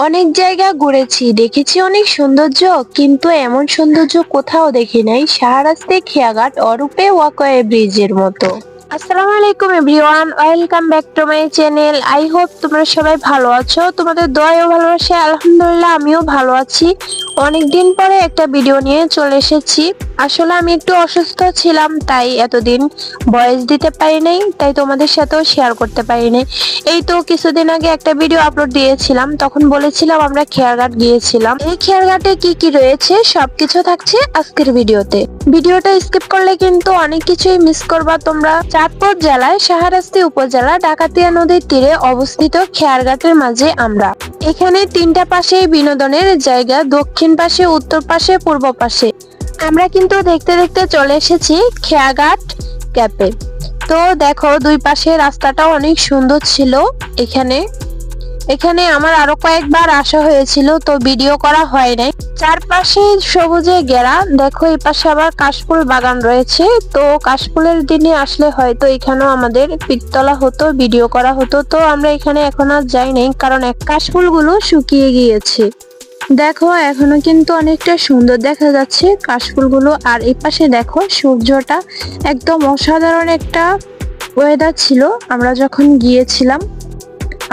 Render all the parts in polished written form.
অনেক জায়গা ঘুরেছি, দেখেছি অনেক সৌন্দর্য, কিন্তু এমন সৌন্দর্য কোথাও দেখি নাই শাহরাস্তে খেয়াঘাট অরূপে ওয়াকওয়ে ব্রিজের মতো। আসসালামু আলাইকুম everyone, welcome back to my channel. I hope তোমরা সবাই ভালো আছো। তোমাদের দয়া ও ভালোবাসায় আলহামদুলিল্লাহ আমিও ভালো আছি। অনেকদিন পরে একটা ভিডিও নিয়ে চলে এসেছি। আসলে আমি একটু অসুস্থ ছিলাম, তাই এতদিন ভয়েস দিতে পারি নাই, তাই তোমাদের সাথেও শেয়ার করতে পারি নাই। এই তো কিছুদিন আগে একটা ভিডিও আপলোড দিয়েছিলাম, তখন বলেছিলাম আমরা খেয়াঘাট গিয়েছিলাম। এই খেয়াঘাটে কি কি রয়েছে সবকিছু থাকছে আজকের ভিডিওতে। ভিডিওটা স্কিপ করলে কিন্তু অনেক কিছুই মিস করবা তোমরা। চাঁদপুর জেলায় শাহরাস্তি উপজেলা ডাকাতিয়া নদীর তীরে অবস্থিত খেয়াঘাটের মাঝে আমরা। এখানে তিনটা পাশে বিনোদনের জায়গা, দক্ষিণ পাশে, উত্তর পাশে, পূর্ব পাশে। আমরা কিন্তু দেখতে দেখতে চলে এসেছি খেয়াঘাট ক্যাপে। তো দেখো দুই পাশে রাস্তাটা অনেক সুন্দর ছিল। এখানে এখানে আমার আরো কয়েকবার আসা হয়েছিল, তো ভিডিও করা হয় নাই। চারপাশে সবুজে ঘেরা। দেখো এই পাশে আবার কাশফুল বাগান রয়েছে। তো কাশফুলের দিনে আসলে হয়তো এখানেও আমাদের পিক তোলা হতো, ভিডিও করা হতো। তো আমরা এখানে এখন আর যাই নাই, কারণ কাশফুলগুলো শুকিয়ে গিয়েছে। দেখো এখনো কিন্তু অনেকটা সুন্দর দেখা যাচ্ছে কাশফুলগুলো। আর এই পাশে দেখো সূর্যটা একদম অসাধারণ একটা ওয়েদার ছিল আমরা যখন গিয়েছিলাম।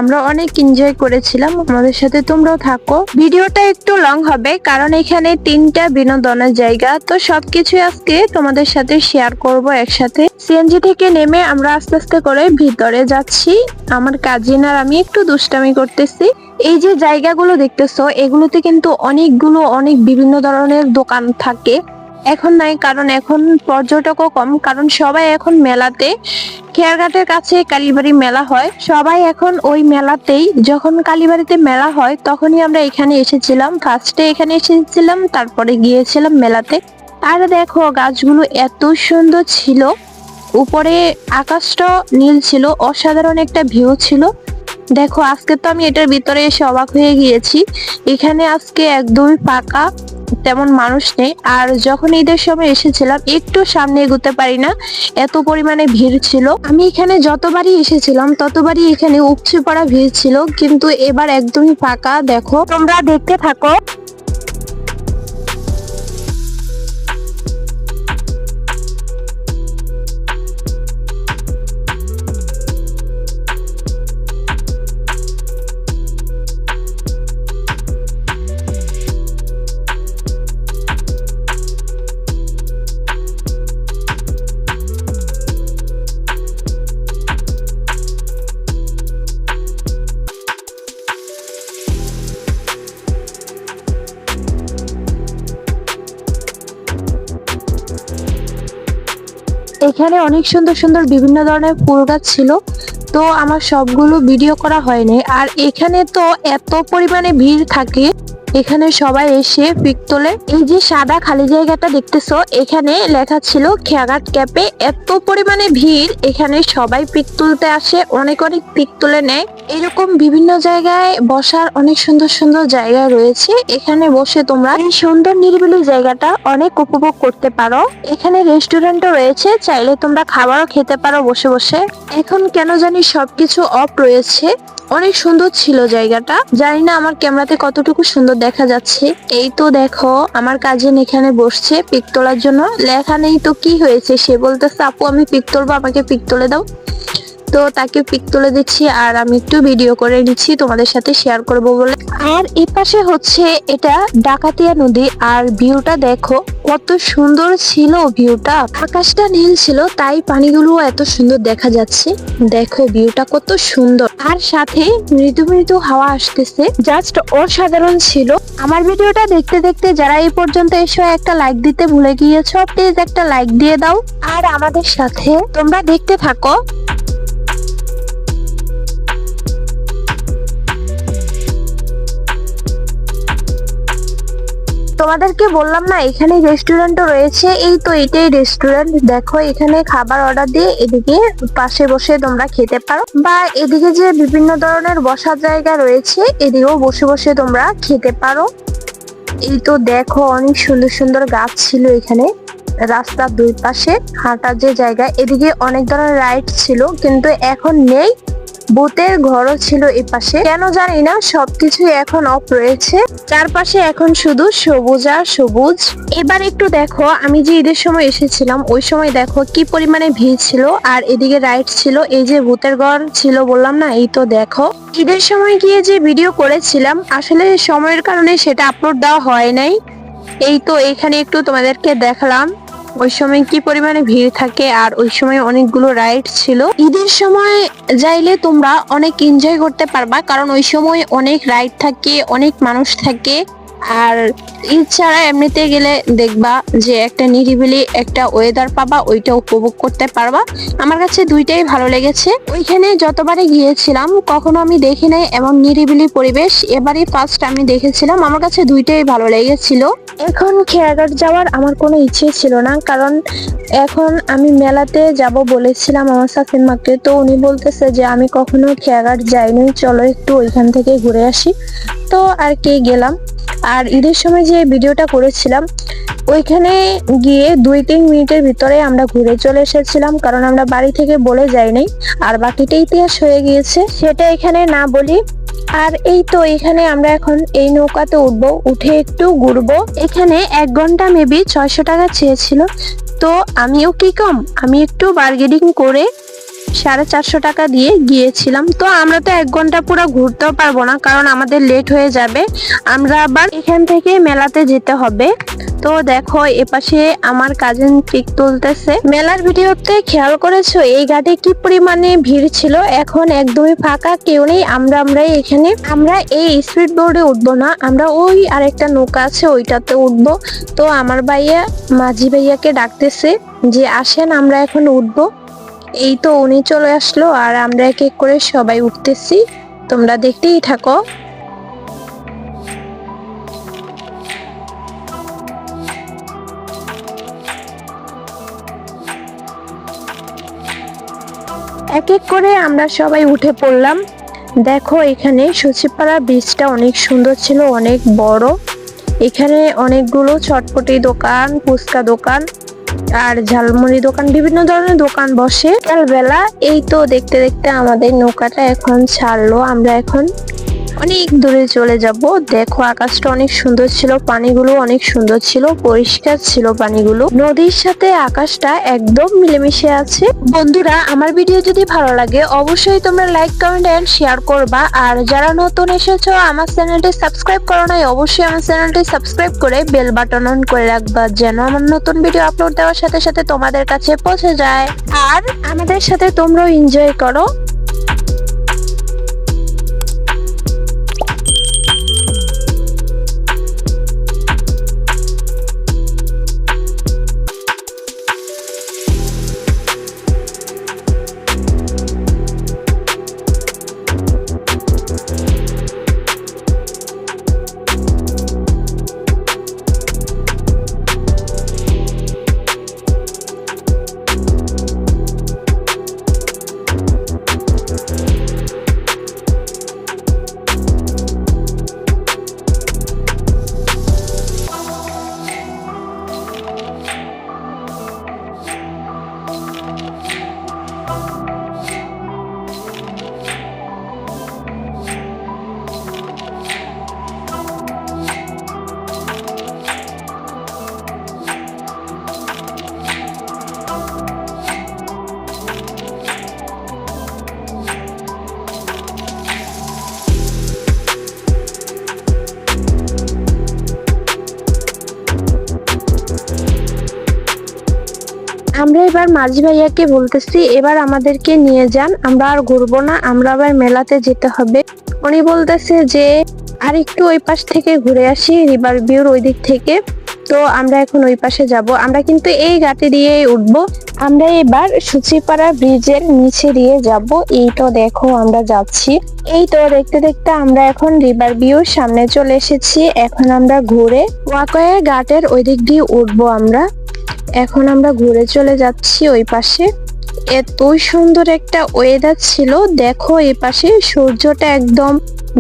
আমরা অনেক এনজয় করেছিলাম, আমাদের সাথে তোমরাও থাকো। ভিডিওটা একটু লং হবে কারণ এখানে তিনটা বিনোদনের জায়গা, তো সবকিছু আজকে তোমাদের সাথে শেয়ার করব একসাথে। সিএনজি থেকে নেমে আমরা আস্তে আস্তে করে ভিতরে যাচ্ছি। আমার কাজিন আর আমি একটু দুষ্টামি করতেছি। এই যে জায়গাগুলো দেখতেছো, এগুলোতে কিন্তু অনেক বিভিন্ন ধরনের দোকান থাকে। এখন নাই, কারণ এখন পর্যটকও কম, কারণ সবাই এখন মেলাতে, খেয়াঘাটের কাছে কালীবাড়ি মেলা হয়, সবাই এখন ওই মেলাতেই। যখন কালীবাড়িতে মেলা হয় তখনই আমরা এখানে এসেছিলাম, ফার্স্টে এখানে এসেছিলাম, তারপরে গিয়েছিলাম মেলাতে। আর দেখো গাছগুলো এত সুন্দর ছিল, উপরে আকাশটা নীল ছিল, অসাধারণ একটা ভিউ ছিল। দেখো আজকে তো আমি এটার ভিতরে এসে অবাক হয়ে গিয়েছি। এখানে আজকে একদমই ফাঁকা, তেমন মানুষ নেই। আর যখন ঈদের সময় এসেছিলাম একটু সামনে এগোতে পারি না, এত পরিমাণে ভিড় ছিল। আমি এখানে যতবারই এসেছিলাম ততবারই এখানে উপচে পড়া ভিড় ছিল, কিন্তু এবার একদমই ফাঁকা। দেখো তোমরা দেখতে থাকো। এখানে অনেক সুন্দর সুন্দর বিভিন্ন ধরনের ফুল গাছ ছিল, তো আমার সবগুলো ভিডিও করা হয়নি। আর এখানে তো এত পরিমাণে ভিড় থাকে, এখানে সবাই এসে পিক তোলে। এই যে সাদা খালি জায়গাটা দেখতেছো, এখানে লেখা ছিল খেয়াঘাট ক্যাপে। এত পরিমাণে ভিড়, এখানে সবাই পিক তুলতে আসে, অনেক পিক তুলে নেয়। এরকম বিভিন্ন জায়গায় বসার অনেক সুন্দর সুন্দর জায়গা রয়েছে, এখানে বসে তোমরা এই সুন্দর নিরিবিলি জায়গাটা অনেক উপভোগ করতে পারো। এখানে রেস্টুরেন্টও রয়েছে, চাইলে তোমরা খাবারও খেতে পারো বসে বসে। এখন কেন জানি সবকিছু অফ রয়েছে। অনেক সুন্দর ছিল জায়গাটা, জানি না আমার ক্যামেরাতে কতটুকু সুন্দর দেখা যাচ্ছে। এই তো দেখো আমার কাজিন এখানে বসছে পিক তোলার জন্য। লেখা নেই তো কি হয়েছে, সে বলতেছে আপু আমি পিক তুলবো, আমাকে পিক তুলে দাও। তো তাকে পিক তুলে দিচ্ছি, আর আমি একটু ভিডিও করে নিচ্ছি তোমাদের সাথে শেয়ার করব বলে। আর এই পাশে হচ্ছে এটা ডাকাতিয়া নদী, আর ভিউটা দেখো কত সুন্দর ছিল ভিউটা। আকাশটা নীল ছিল, তাই পানিগুলো এত সুন্দর দেখা যাচ্ছে। দেখো ভিউটা কত সুন্দর, আর সাথে মৃদু মৃদু হাওয়া আসতেছে, জাস্ট অসাধারণ ছিল। আমার ভিডিওটা দেখতে দেখতে যারা এই পর্যন্ত এসে একটা লাইক দিতে ভুলে গিয়েছো, প্লিজ একটা লাইক দিয়ে দাও, আর আমাদের সাথে তোমরা দেখতে থাকো। তোমাদেরকে বললাম না এখানে রেস্টুরেন্টও রয়েছে, এই তো এটাই রেস্টুরেন্ট। দেখো এখানে খাবার অর্ডার দিয়ে এদিকে পাশে বসে তোমরা খেতে পারো, বা এদিকে যে বিভিন্ন ধরনের বসার জায়গা রয়েছে এদিকেও বসে বসে তোমরা খেতে পারো। এই তো দেখো অনেক সুন্দর সুন্দর গাছ ছিল এখানে, রাস্তার দুই পাশে হাঁটার যে জায়গা, এদিকে অনেক ধরনের রাইড ছিল কিন্তু এখন নেই। ভূতের ঘরও ছিল এই পাশে, কেন জানি না সবকিছু এখন অফ রয়েছে। চারপাশে এখন শুধু সবুজ আর সবুজ। এবার একটু দেখো, আমি যে ঈদের সময় এসেছিলাম ওই সময় দেখো কি পরিমাণে ভিড় ছিল, আর এদিকে রাইড ছিল, এই যে ভূতের ঘর ছিল বললাম না, এই তো দেখো। ঈদের সময় গিয়ে যে ভিডিও করেছিলাম আসলে সময়ের কারণে সেটা আপলোড দেওয়া হয় নাই। এই তো এখানে একটু তোমাদেরকে দেখালাম ওই সময় কি পরিমাণে ভিড় থাকে, আর ওই সময় অনেকগুলো রাইড ছিল। ঈদের সময় যাইলে তোমরা অনেক এনজয় করতে পারবা, কারণ ওই সময় অনেক রাইড থাকে, অনেক মানুষ থাকে। আর ঈদ ছাড়া এমনিতে গেলে দেখবা যে একটা নিরিবিলি একটা ওয়েদার পাবা, ওইটা উপভোগ করতে পারবা। আমার কাছে দুইটাই ভালো লেগেছে। ওইখানে যতবারই গিয়েছিলাম কখনো আমি দেখি নাই এমন নিরিবিলি পরিবেশ, এবারই ফার্স্ট আমি দেখেছিলাম। আমার কাছে দুইটাই ভালো লেগেছিল। এখন খেয়াঘাট যাওয়ার আমার কোনো ইচ্ছে ছিল না, কারণ এখন আমি মেলাতে যাব বলেছিলাম আমার শাশুড়িমাকে, তো উনি বলতেছে যে আমি কখনো খেয়াঘাট যাইনি, চলো একটু ওইখান থেকে ঘুরে আসি। তো আর কি গেলাম। আর ঈদের সময় যে ভিডিওটা করেছিলাম ওইখানে গিয়ে 2-3 মিনিটের ভিতরে আমরা ঘুরে চলে এসেছিলাম, কারণ আমরা বাড়ি থেকে বলে যাইনি। আর বাকিটা ইতিহাস হয়ে গিয়েছে, সেটা এখানে না বলি। আর এই তো এখানে আমরা এখন এই নৌকাতে উঠবো, উঠে একটু ঘুরবো। এখানে 1 ঘন্টা মেবি 600 টাকা চেয়েছিল, তো আমিও কি কম, আমি একটু বার্গেনিং করে 450 টাকা দিয়ে গিয়েছিলাম। তো আমরা তো 1 ঘন্টা পুরো ঘুরতেও পারবো না, কারণ আমাদের লেট হয়ে যাবে, আমরা আবার এখান থেকে মেলাতে যেতে হবে। তো দেখো এপাশে আমার কাজিন পিক তুলতেছে। মেলার ভিডিওতে খেয়াল করেছো এই ঘাটে কি পরিমাণে ভিড় ছিল, এখন একদমই ফাঁকা, কেউ নেই। আমরাই এখানে। আমরা এই স্পিড বোর্ডে উঠবো না, আমরা ওই আরেকটা নৌকা আছে ওইটাতে উঠবো। তো আমার ভাইয়া মাঝি ভাইয়াকে ডাকতেছে যে আসেন আমরা এখন উঠবো। এই তো উনি চলে আসলো, আর আমরা এক এক করে সবাই উঠতেছি, তোমরা দেখতেই থাকো। এক এক করে আমরা সবাই উঠে পড়লাম। দেখো এখানে সচিপাড়া ব্রিজটা অনেক সুন্দর ছিল, অনেক বড়। এখানে অনেকগুলো চটপটি দোকান, ফুচকা দোকান আর ঝালমুড়ি দোকান, বিভিন্ন ধরনের দোকান বসে বেলা। এই তো দেখতে দেখতে আমাদের নৌকাটা এখন ছাড়লো, আমরা এখন অনেক দূরে চলে যাব। দেখো আকাশটা অনেক সুন্দর ছিল, পানিগুলো অনেক সুন্দর ছিল, পরিষ্কার ছিল পানিগুলো, নদীর সাথে আকাশটা একদম মিলেমিশে আছে। বন্ধুরা আমার ভিডিও যদি ভালো লাগে অবশ্যই তোমরা লাইক, কমেন্ট এন্ড শেয়ার করবা। আর যারা নতুন এসেছো আমার চ্যানেলটি সাবস্ক্রাইব করো নাই, অবশ্যই আমার চ্যানেলটি সাবস্ক্রাইব করে বেল বাটন অন করে রাখবা, যেন আমার নতুন ভিডিও আপলোড দেওয়ার সাথে সাথে তোমাদের কাছে পৌঁছে যায়। আর আমাদের সাথে তোমরাও এনজয় করো। আমরা এবার মাঝি ভাইয়াকে বলতেছি এবার আমাদেরকে নিয়ে যান, আমরা আর ঘুরবো না, আমরা আবার মেলাতে যেতে হবে। উনি বলতেছে যে আর একটু ওই পাশ থেকে ঘুরে আসি, রিভার ভিউর ওই দিক থেকে। তো আমরা এখন ওই পাশে যাব, আমরা কিন্তু এই ঘাটে দিয়ে উঠবো। আমরা এবার সূচিপাড়া ব্রিজের নিচে দিয়ে যাব। এই তো দেখো আমরা যাচ্ছি। এই তো দেখতে দেখতে আমরা এখন রিভার ভিউর সামনে চলে এসেছি। এখন আমরা ঘুরে ওয়াকওয়ে ঘাটের ওই দিক দিয়ে উঠবো। আমরা এখন ঘুরে চলে যাচ্ছি ওই পাশে। এত সুন্দর একটা ওয়েদার ছিল, দেখো এই পাশে সূর্যটা একদম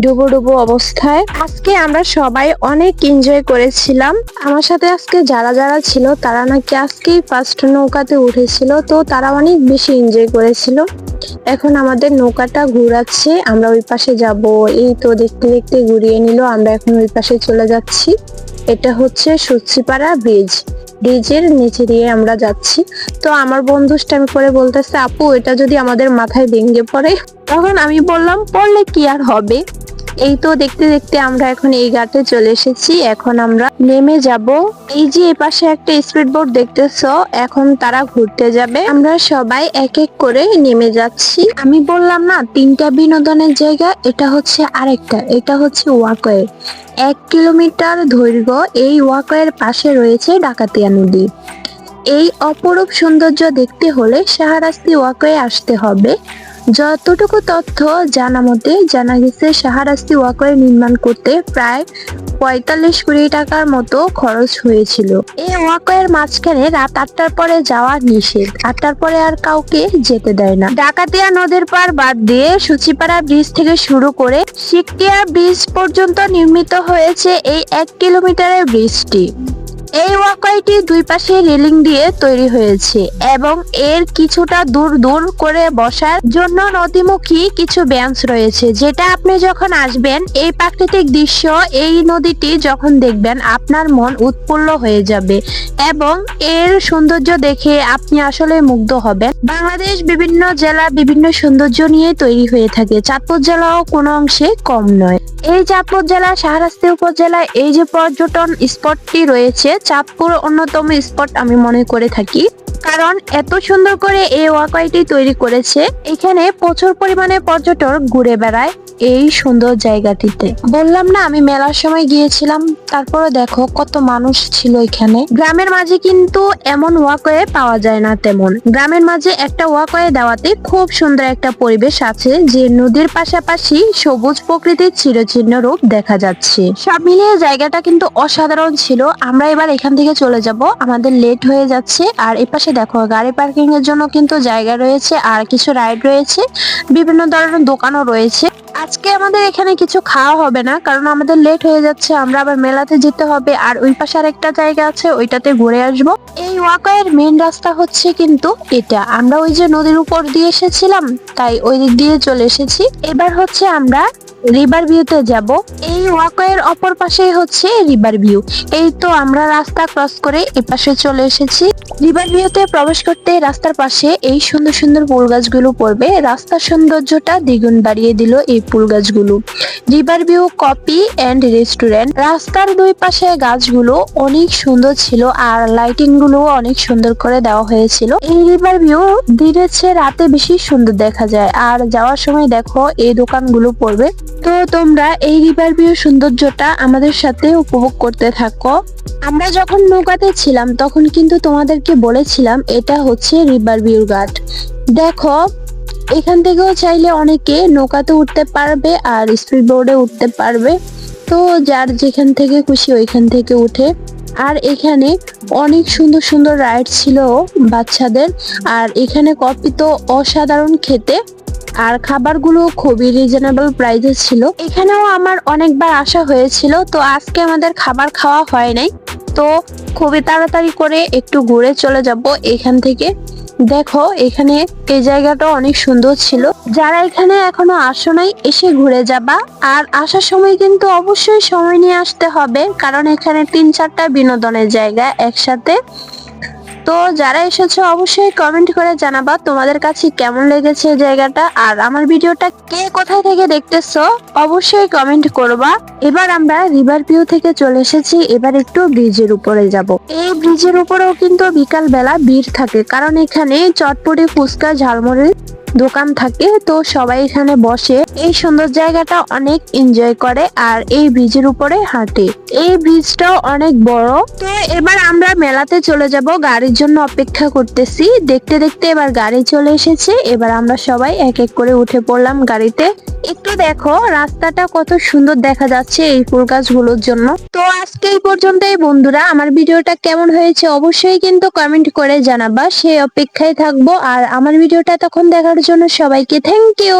ডুবো ডুবো অবস্থায়। আজকে আমরা সবাই অনেক এনজয় করেছিলাম। আমার সাথে আজকে যারা যারা ছিল তারা নাকি আজকেই ফার্স্ট নৌকাতে উঠেছিল, তো তারা অনেক বেশি এনজয় করেছিল। এখন আমাদের নৌকাটা ঘুরাচ্ছে, আমরা ওই পাশে যাব। এই তো দেখতে দেখতে ঘুরিয়ে নিল, আমরা এখন ওই পাশে চলে যাচ্ছি। এটা হচ্ছে সুচিপাড়া ব্রিজ, ব্রিজের নিচে দিয়ে আমরা যাচ্ছি। তো আমার বন্ধু স্ট্যাম্প করে বলতেছে, আপু এটা যদি আমাদের মাথায় ভেঙে পড়ে। তখন আমি বললাম, পড়লে কি আর হবে। এই তো দেখতে দেখতে আমরা এখন এই ঘাটে চলে এসেছি। এখন আমরা নেমে যাব। এই যে এই পাশে একটা স্পিড বোট দেখতেছো, এখন তারা ঘুরতে যাবে। আমরা সবাই এক এক করে নেমে যাচ্ছি। আমি বললাম না 3টা বিনোদনের জায়গা, এটা হচ্ছে আরেকটা, এটা হচ্ছে ওয়াকওয়ে। 1 কিলোমিটার দৈর্ঘ্য এই ওয়াকওয়ের পাশে রয়েছে ডাকাতিয়া নদী। এই অপরূপ সৌন্দর্য দেখতে হলে শাহরাস্তি ওয়াকওয়ে আসতে হবে। যতটুকু তথ্য জানা মতে জানা গেছে, শাহরাস্তি ওয়াকওয়ে নির্মাণ করতে প্রায় 45 কোটি টাকার মতো খরচ হয়েছিল। এই ওয়াকওয়ের মাঝখানে রাত 8টার পরে যাওয়া নিষেধ, 8টার পরে আর কাউকে যেতে দেয় না। ডাকাতিয়া নদীর পার বাদ দিয়ে সুচিপাড়া ব্রিজ থেকে শুরু করে শিকটিয়া ব্রিজ পর্যন্ত নির্মিত হয়েছে এই 1 কিলোমিটারের ব্রিজটি। এই ওয়াকওয়েটি দুই পাশে রেলিং দিয়ে তৈরি হয়েছে এবং এর কিছুটা দূর দূর করে বসার জন্য নদীমুখী কিছু বেঞ্চ রয়েছে, যেটা আপনি যখন আসবেন এই প্রাকৃতিক দৃশ্য, এই নদীটি যখন দেখবেন আপনার মন উৎফুল্ল হয়ে যাবে এবং এর সৌন্দর্য দেখে আপনি আসলে মুগ্ধ হবেন। বাংলাদেশ বিভিন্ন জেলা বিভিন্ন সৌন্দর্য নিয়ে তৈরি হয়ে থাকে, চাঁদপুর জেলাও কোনো অংশে কম নয়। এই চাঁদপুর জেলা শাহরাস্তি উপজেলায় এই যে পর্যটন স্পটটি রয়েছে, চাঁদপুর অন্যতম স্পট আমি মনে করে থাকি, কারণ এত সুন্দর করে এই ওয়াকওয়েটি তৈরি করেছে। এখানে প্রচুর পরিমাণে পর্যটক ঘুরে বেড়ায় এই সুন্দর জায়গাটিতে। বললাম না আমি মেলার সময় গিয়েছিলাম, তারপরে দেখো কত মানুষ ছিল এখানে। গ্রামের মাঝে কিন্তু এমন ওয়াকওয়ে পাওয়া যায় না তেমন। গ্রামের মাঝে একটা ওয়াকওয়ে দেওয়াতে খুব সুন্দর একটা পরিবেশ আছে, যে নদীর পাশাপাশি সবুজ প্রকৃতির চিরচিহ্ন রূপ দেখা যাচ্ছে। সব মিলিয়ে জায়গাটা কিন্তু অসাধারণ ছিল। আমরা এবার এখান থেকে চলে যাব, আমাদের লেট হয়ে যাচ্ছে। আর এপাশে দেখো গাড়ি পার্কিং এর জন্য কিন্তু জায়গা রয়েছে, আর কিছু রাইড রয়েছে, বিভিন্ন ধরনের দোকানও রয়েছে। আজকে আমাদের এখানে কিছু খাওয়া হবে না, কারণ আমাদের লেট হয়ে যাচ্ছে, আমরা আবার মেলাতে যেতে হবে। আর ওই পাশে আরেকটা জায়গা আছে, ওইটাতে ঘুরে আসবো। এই ওয়াকওয়ের মেইন রাস্তা হচ্ছে কিন্তু এটা। আমরা ওই যে নদীর উপর দিয়ে এসেছিলাম, তাই ওই দিক দিয়ে চলে এসেছি। এবার হচ্ছে আমরা রিভার ভিউতে যাব। এই ওয়াকওয়ের অপর পাশেই হচ্ছে রিভার ভিউ। এই তো আমরা রাস্তা ক্রস করে এপাশে চলে এসেছি। রিভার ভিউতে প্রবেশ করতে রাস্তার পাশে এই সুন্দর সুন্দর ফুল গাছগুলো পড়বে, রাস্তার সৌন্দর্যটা দ্বিগুণ বাড়িয়ে দিল এই ফুল গাছগুলো। River view coffee and restaurant, রাস্তার দুই পাশে গাছগুলো অনেক সুন্দর ছিল, আর লাইটিং গুলো অনেক সুন্দর করে দেওয়া হয়েছিল। এই রিভার ভিউ দিনের চেয়ে রাতে বেশি সুন্দর দেখা যায়। আর যাওয়ার সময় দেখো এই দোকানগুলো পড়বে। তো তোমরা এই রিভার ভিউ সৌন্দর্যটা আমাদের সাথে উপভোগ করতে থাকো। আমরা যখন নৌকাতে ছিলাম তখন কিন্তু তোমাদেরকে বলেছিলাম এটা হচ্ছে রিভার ভিউ ঘাট। দেখো এখান থেকেও চাইলে অনেকে নৌকাতে উঠতে পারবে আর স্পিড বোর্ডে উঠতে পারবে, তো যার যেখান থেকে খুশি ওইখান থেকে উঠে। আর এখানে অনেক সুন্দর সুন্দর রাইড ছিল বাচ্চাদের। আর এখানে কফি তো অসাধারণ খেতে, আর খাবারগুলো খুবই রিজনেবল প্রাইসে ছিল। এখানেও আমার অনেকবার আসা হয়েছিল, তো আজকে আমাদের খাবার খাওয়া হয় নাই, তো খুবই তাড়াতাড়ি করে একটু ঘুরে চলে যাব এখান থেকে। দেখো এখানে এই জায়গাটা অনেক সুন্দর ছিল, যারা এখানে এখনো আসো নাই এসে ঘুরে যাবা। আর আসার সময় কিন্তু অবশ্যই সময় নিয়ে আসতে হবে, কারণ এখানে 3-4টা বিনোদনের জায়গা একসাথে। তো যারা এসেছো অবশ্যই কমেন্ট করে জানাবা তোমাদের কাছে কেমন লেগেছে এই জায়গাটা। আর আমার ভিডিওটা কে কোথায় থেকে দেখতেছো অবশ্যই কমেন্ট করবা। এবার আমরা রিভার ভিউ থেকে চলে এসেছি, এবার একটু ব্রিজের উপরে যাব। এই ব্রিজের উপরেও কিন্তু বিকাল বেলা ভিড় থাকে, কারণ এখানে চটপটি, ফুচকা, ঝালমুড়ির দোকান থাকে, তো সবাই এখানে বসে এই সুন্দর জায়গাটা অনেক এনজয় করে আর এই ব্রিজের উপরে হাঁটে। এই ব্রিজটাও অনেক বড়। তো এবার আমরা মেলাতে চলে যাব, গাড়ির জন্য অপেক্ষা করতেছি। দেখতে দেখতে এবার গাড়ি চলে এসেছে, এবার আমরা সবাই এক এক করে উঠে পড়লাম গাড়িতে। একটু দেখো রাস্তাটা কত সুন্দর দেখা যাচ্ছে এই ফুল গাছগুলোর জন্য। তো আজকে এই পর্যন্তই বন্ধুরা, আমার ভিডিওটা কেমন হয়েছে অবশ্যই কিন্তু কমেন্ট করে জানাবা, সেই অপেক্ষায় থাকবো। আর আমার ভিডিওটা তখন দেখার জন্য সবাইকে থ্যাংক ইউ।